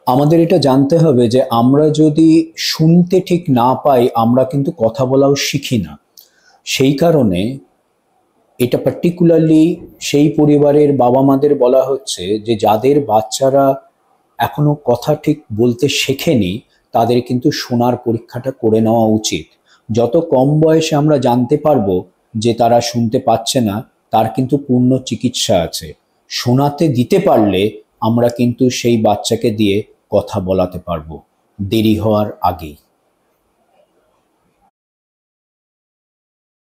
আমাদের এটা জানতে হবে যে আমরা যদি শুনতে ঠিক না পাই আমরা কিন্তু কথা বলাও শিখি না। সেই কারণে এটা পার্টিকুলারলি সেই পরিবারের বাবা মাদের বলা হচ্ছে যে যাদের বাচ্চারা এখনো কথা ঠিক বলতে শেখেনি তাদের কিন্তু শোনার পরীক্ষাটা করে নেওয়া উচিত। যত কম বয়সে আমরা জানতে পারবো যে তারা শুনতে পাচ্ছে না, তার কিন্তু পূর্ণ চিকিৎসা আছে। শোনাতে দিতে পারলে আমরা কিন্তু সেই বাচ্চাকে দিয়ে কথা বলাতে পারবো দেরি হওয়ার আগেই।